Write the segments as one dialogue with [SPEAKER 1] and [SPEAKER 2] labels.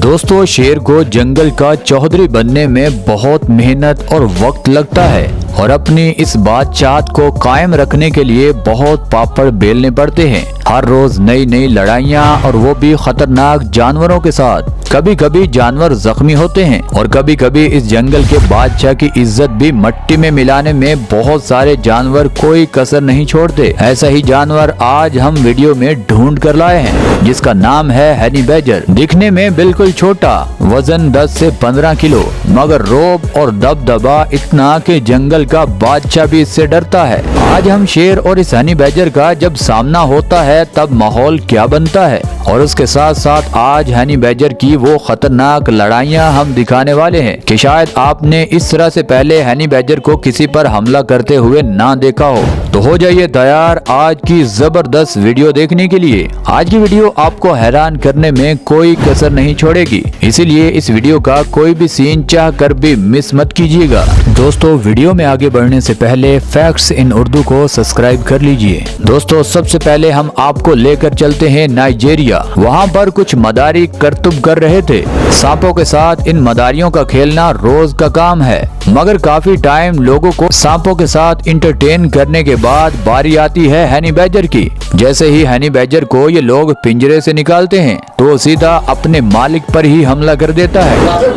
[SPEAKER 1] दोस्तों, शेर को जंगल का चौधरी बनने में बहुत मेहनत और वक्त लगता है और अपनी इस बादशाहत को कायम रखने के लिए बहुत पापड़ बेलने पड़ते हैं। हर रोज नई नई लड़ाइयाँ और वो भी खतरनाक जानवरों के साथ। कभी कभी जानवर जख्मी होते हैं और कभी कभी इस जंगल के बादशाह की इज्जत भी मट्टी में मिलाने में बहुत सारे जानवर कोई कसर नहीं छोड़ते। ऐसा ही जानवर आज हम वीडियो में ढूंढ कर लाए हैं, जिसका नाम है हनी बैजर। दिखने में बिल्कुल छोटा, वजन 10 से 15 किलो, मगर रोब और दबदबा इतना कि जंगल का बादशाह भी इससे डरता है। आज हम शेर और इस हनी बैजर का जब सामना होता है तब माहौल क्या बनता है, और उसके साथ साथ आज हनी बैजर की वो खतरनाक लड़ाइयाँ हम दिखाने वाले हैं कि शायद आपने इस तरह से पहले हनी बैजर को किसी पर हमला करते हुए ना देखा हो। तो हो जाइए तैयार आज की जबरदस्त वीडियो देखने के लिए। आज की वीडियो आपको हैरान करने में कोई कसर नहीं छोड़ेगी, इसीलिए इस वीडियो का कोई भी सीन चाह कर भी मिस मत कीजिएगा। दोस्तों, वीडियो में आगे बढ़ने से पहले फैक्ट्स इन उर्दू को सब्सक्राइब कर लीजिए। दोस्तों, सबसे पहले हम आपको लेकर चलते हैं नाइजीरिया। वहाँ पर कुछ मदारी करतब कर रहे थे। सांपों के साथ इन मदारियों का खेलना रोज का काम है, मगर काफी टाइम लोगों को सांपों के साथ इंटरटेन करने के बाद बारी आती है हनी बैजर की। जैसे ही हनी बैजर को ये लोग पिंजरे से निकालते हैं तो वो सीधा अपने मालिक पर ही हमला कर देता है।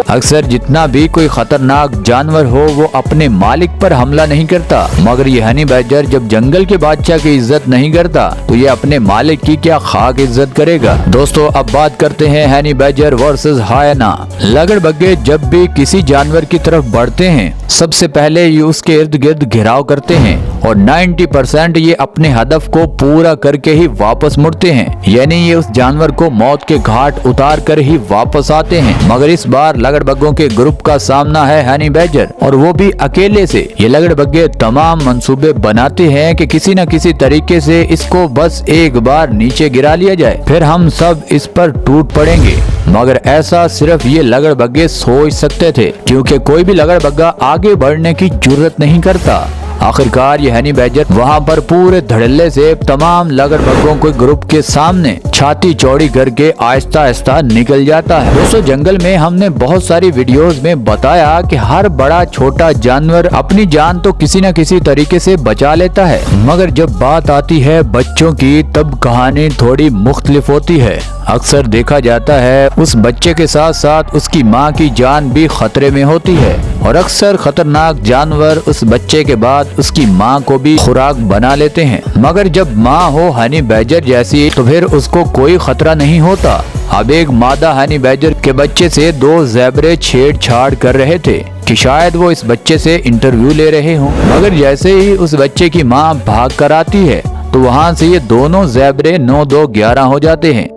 [SPEAKER 1] अक्सर जितना भी कोई खतरनाक जानवर हो वो अपने मालिक पर हमला नहीं करता, मगर ये हनी बैजर जब जंगल के बादशाह की इज्जत नहीं करता तो ये अपने मालिक की क्या खाक इज्जत करेगा। दोस्तों, अब बात करते हैं हनी बैजर वर्सेस हायना। लगड़बग्गे जब भी किसी जानवर की तरफ बढ़ते हैं सबसे पहले ये उसके इर्द गिर्द घेराव करते हैं और 90% ये अपने हदफ को पूरा करके ही वापस मुड़ते हैं, यानी ये उस जानवर को मौत के घाट उतार कर ही वापस आते हैं। मगर इस बार लगड़बग्गों के ग्रुप का सामना है हनी बैजर, और वो भी अकेले से। ये लगड़बग्गे तमाम मंसूबे बनाते हैं कि किसी न किसी तरीके से इसको बस एक बार नीचे गिरा लिया जाए, फिर हम सब इस पर टूट पड़ेंगे। मगर ऐसा सिर्फ ये लगड़बग्गे सोच सकते थे, क्योंकि कोई भी लगड़बग्गा आगे बढ़ने की जुर्रत नहीं करता। आखिरकार ये हनी बैजर वहाँ पर पूरे धड़ल्ले से तमाम लगड़बग्गों के ग्रुप के सामने छाती चौड़ी करके आहिस्ता आहिस्ता निकल जाता है। दोस्तों, जंगल में हमने बहुत सारी वीडियोस में बताया कि हर बड़ा छोटा जानवर अपनी जान तो किसी न किसी तरीके से बचा लेता है, मगर जब बात आती है बच्चों की तब कहानी थोड़ी मुख्तलिफ होती है। अक्सर देखा जाता है उस बच्चे के साथ साथ उसकी माँ की जान भी खतरे में होती है, और अक्सर खतरनाक जानवर उस बच्चे के बाद उसकी माँ को भी खुराक बना लेते हैं। मगर जब माँ हो हनी बैजर जैसी तो फिर उसको कोई खतरा नहीं होता। अब एक मादा हनी बैजर के बच्चे से दो ज़ेबरे छेड़छाड़ कर रहे थे कि शायद वो इस बच्चे से इंटरव्यू ले रहे हों, मगर जैसे ही उस बच्चे की माँ भाग कर आती है तो वहाँ से ये दोनों ज़ेबरे 9-2-11 हो जाते हैं।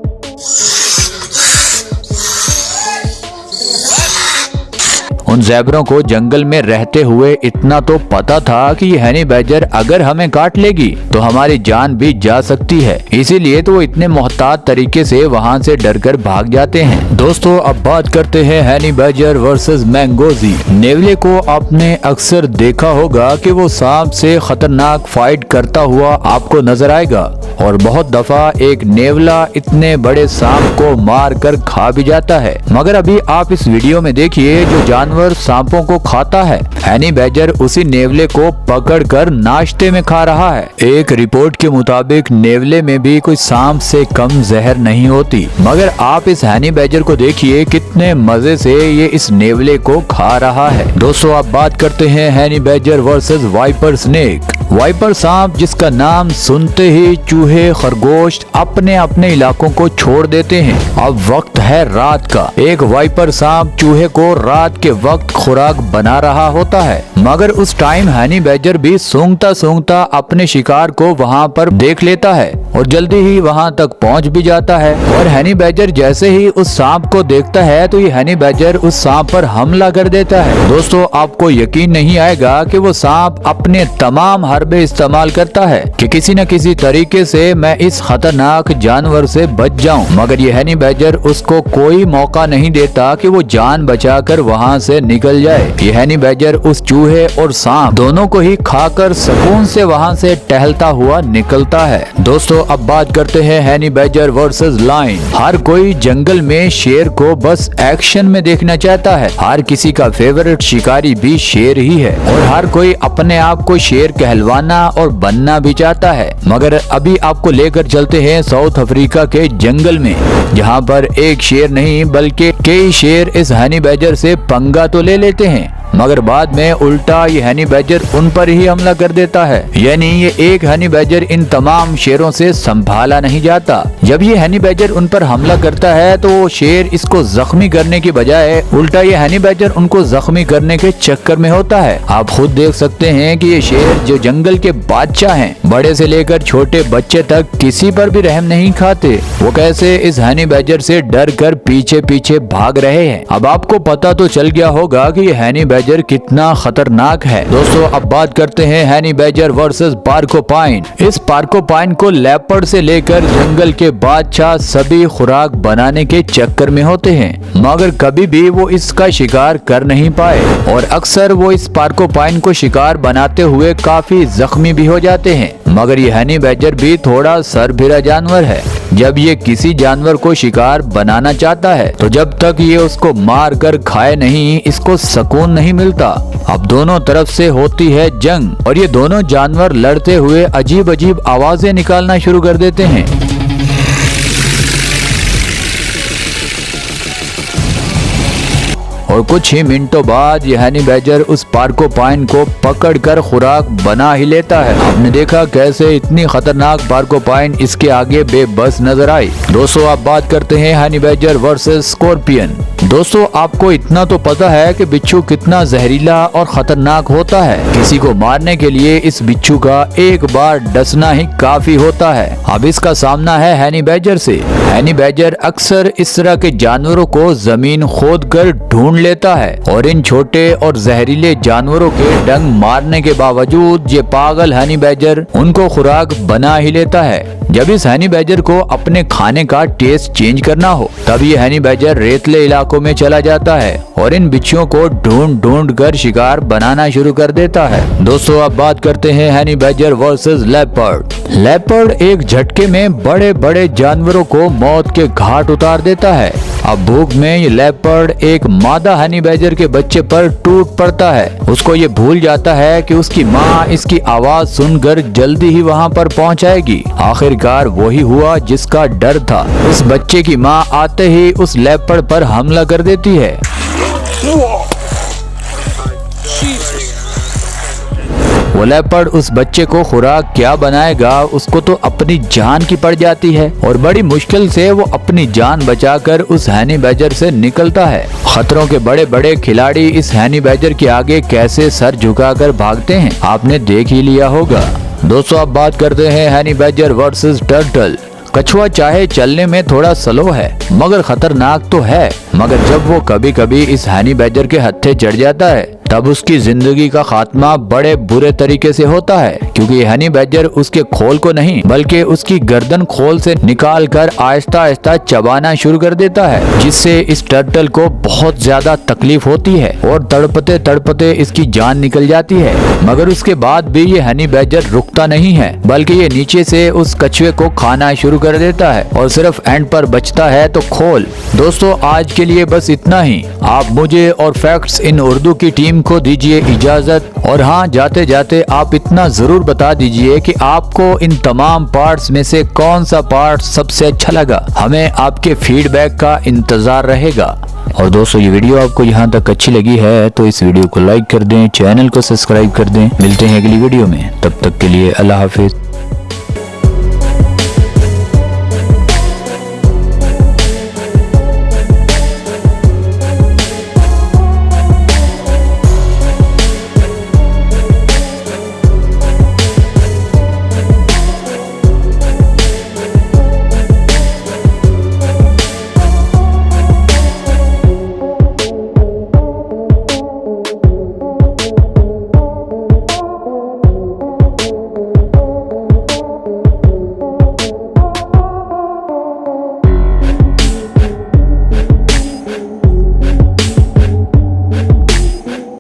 [SPEAKER 1] उन ज़ेबरों को जंगल में रहते हुए इतना तो पता था कि ये हनी बैजर अगर हमें काट लेगी तो हमारी जान भी जा सकती है, इसीलिए तो वो इतने मोहतात तरीके से वहाँ से डरकर भाग जाते हैं। दोस्तों, अब बात करते हैं हनी बैजर वर्सेस मैंगोज़ी। नेवले को आपने अक्सर देखा होगा कि वो सांप से खतरनाक फाइट करता हुआ आपको नजर आएगा, और बहुत दफा एक नेवला इतने बड़े सांप को मार कर खा भी जाता है। मगर अभी आप इस वीडियो में देखिए जो जानवर सांपों को खाता है, हनी बैजर उसी नेवले को पकड़कर नाश्ते में खा रहा है। एक रिपोर्ट के मुताबिक नेवले में भी कोई सांप से कम जहर नहीं होती, मगर आप इस हनी बैजर को देखिए कितने मजे से ये इस नेवले को खा रहा है। दोस्तों, अब बात करते हैं honey badger versus viper snake. Viper सांप, जिसका नाम सुनते ही चूहे खरगोश अपने अपने इलाकों को छोड़ देते हैं। अब वक्त है रात का। एक वाइपर सांप चूहे को रात के वक्त खुराक बना रहा होता है, मगर उस टाइम हनी बैजर भी सूंघता सूंघता अपने शिकार को वहाँ पर देख लेता है और जल्दी ही वहाँ तक पहुँच भी जाता है। और हनी बैजर जैसे ही उस सांप को देखता है तो ये हनी बैजर उस सांप पर हमला कर देता है। दोस्तों, आपको यकीन नहीं आएगा कि वो सांप अपने तमाम हरबे इस्तेमाल करता है कि किसी न किसी तरीके से मैं इस खतरनाक जानवर से बच जाऊं, मगर ये हनी बैजर उसको कोई मौका नहीं देता कि वो जान बचाकर वहाँ से निकल जाए। ये हनी बैजर उस चूहे और सांप दोनों को ही खाकर सुकून से वहाँ से टहलता हुआ निकलता है। दोस्तों अब बात करते हैं हनी बैजर वर्सेस लायन। हर कोई जंगल में शेर को बस एक्शन में देखना चाहता है। हर किसी का फेवरेट शिकारी भी शेर ही है और हर कोई अपने आप को शेर कहलवाना और बनना भी चाहता है। मगर अभी आपको लेकर चलते हैं साउथ अफ्रीका के जंगल में, जहाँ पर एक शेर नहीं बल्कि कई शेर इस हनी बैजर से पंगा तो ले लेते हैं, मगर बाद में उल्टा ये हनी बैजर उन पर ही हमला कर देता है। यानी ये एक हनी बैजर इन तमाम शेरों से संभाला नहीं जाता। जब ये हनी बैजर उन पर हमला करता है तो वो शेर इसको जख्मी करने की बजाय उल्टा ये हनी बैजर उनको जख्मी करने के चक्कर में होता है। आप खुद देख सकते हैं कि ये शेर जो जंगल के बादशाह हैं, बड़े से लेकर छोटे बच्चे तक किसी पर भी रहम नहीं खाते। वो कैसे इस हनी बैजर से डर कर पीछे पीछे भाग रहे हैं। अब आपको पता तो चल गया होगा कि ये हनी बैजर कितना खतरनाक है। दोस्तों अब बात करते हैं हनी बैजर वर्सेस पार्कोपाइन। इस पार्कोपाइन को लेपर्ड से लेकर जंगल के बादशाह सभी खुराक बनाने के चक्कर में होते हैं, मगर कभी भी वो इसका शिकार कर नहीं पाए और अक्सर वो इस पार्कोपाइन को शिकार बनाते हुए काफी जख्मी भी हो जाते हैं। मगर ये हनी बैजर भी थोड़ा सरफिरा जानवर है। जब ये किसी जानवर को शिकार बनाना चाहता है तो जब तक ये उसको मार कर खाए नहीं, इसको सुकून नहीं मिलता। अब दोनों तरफ से होती है जंग और ये दोनों जानवर लड़ते हुए अजीब अजीब आवाजें निकालना शुरू कर देते हैं। और कुछ ही मिनटों बाद ये हनी बैजर उस पार्कोपाइन को पकड़कर खुराक बना ही लेता है। आपने देखा कैसे इतनी खतरनाक पार्कोपाइन इसके आगे बेबस नजर आई। दोस्तों आप बात करते हैं हनी बैजर वर्सेस स्कॉर्पियन। दोस्तों आपको इतना तो पता है कि बिच्छू कितना जहरीला और खतरनाक होता है। किसी को मारने के लिए इस बिच्छू का एक बार डसना ही काफी होता है। अब इसका सामना है हनी बैजर से। हनी बैजर अक्सर इस तरह के जानवरों को जमीन खोद कर ढूंढ लेता है और इन छोटे और जहरीले जानवरों के डंग मारने के बावजूद ये पागल हनी बैजर उनको खुराक बना ही लेता है। जब इस हनी बैजर को अपने खाने का टेस्ट चेंज करना हो तब ये हनी बैजर रेतले इलाकों में चला जाता है और इन बिच्छुओं को ढूंढ ढूंढ कर शिकार बनाना शुरू कर देता है। दोस्तों अब बात करते हैं honey badger versus leopard. Leopard एक झटके में बड़े बड़े जानवरों को मौत के घाट उतार देता है। अब भूख में ये लेपर्ड एक मादा हनी बैजर के बच्चे पर टूट पड़ता है। उसको ये भूल जाता है कि उसकी माँ इसकी आवाज सुनकर जल्दी ही वहाँ पर पहुँच आएगी। आखिरकार वही हुआ जिसका डर था। उस बच्चे की माँ आते ही उस लेपर्ड पर हमला कर देती है। वो लेपर्ड उस बच्चे को खुराक क्या बनाएगा, उसको तो अपनी जान की पड़ जाती है और बड़ी मुश्किल से वो अपनी जान बचाकर उस हनी बैजर से निकलता है। खतरों के बड़े बड़े खिलाड़ी इस हनी बैजर के आगे कैसे सर झुकाकर भागते हैं आपने देख ही लिया होगा। दोस्तों अब बात करते हैं हनी बैजर वर्सेस टर्टल। कछुआ चाहे चलने में थोड़ा स्लो है मगर खतरनाक तो है, मगर जब वो कभी कभी इस हनी बैजर के हत्थे चढ़ जाता है तब उसकी जिंदगी का खात्मा बड़े बुरे तरीके से होता है, क्योंकि हनी बैजर उसके खोल को नहीं बल्कि उसकी गर्दन खोल से निकाल कर आहिस्ता आहिस्ता चबाना शुरू कर देता है, जिससे इस टर्टल को बहुत ज्यादा तकलीफ होती है और तड़पते तड़पते इसकी जान निकल जाती है। मगर उसके बाद भी ये हनी बैजर रुकता नहीं है, बल्कि ये नीचे से उस कछुए को खाना शुरू कर देता है और सिर्फ एंड पर बचता है तो खोल। दोस्तों आज के लिए बस इतना ही। आप मुझे और फैक्ट्स इन उर्दू की टीम को दीजिए इजाजत, और हाँ जाते जाते आप इतना जरूर बता दीजिए कि आपको इन तमाम पार्ट्स में से कौन सा पार्ट सबसे अच्छा लगा। हमें आपके फीडबैक का इंतजार रहेगा। और दोस्तों ये वीडियो आपको यहाँ तक अच्छी लगी है तो इस वीडियो को लाइक कर दें, चैनल को सब्सक्राइब कर दें। मिलते हैं अगली वीडियो में, तब तक के लिए अल्लाह हाफिज।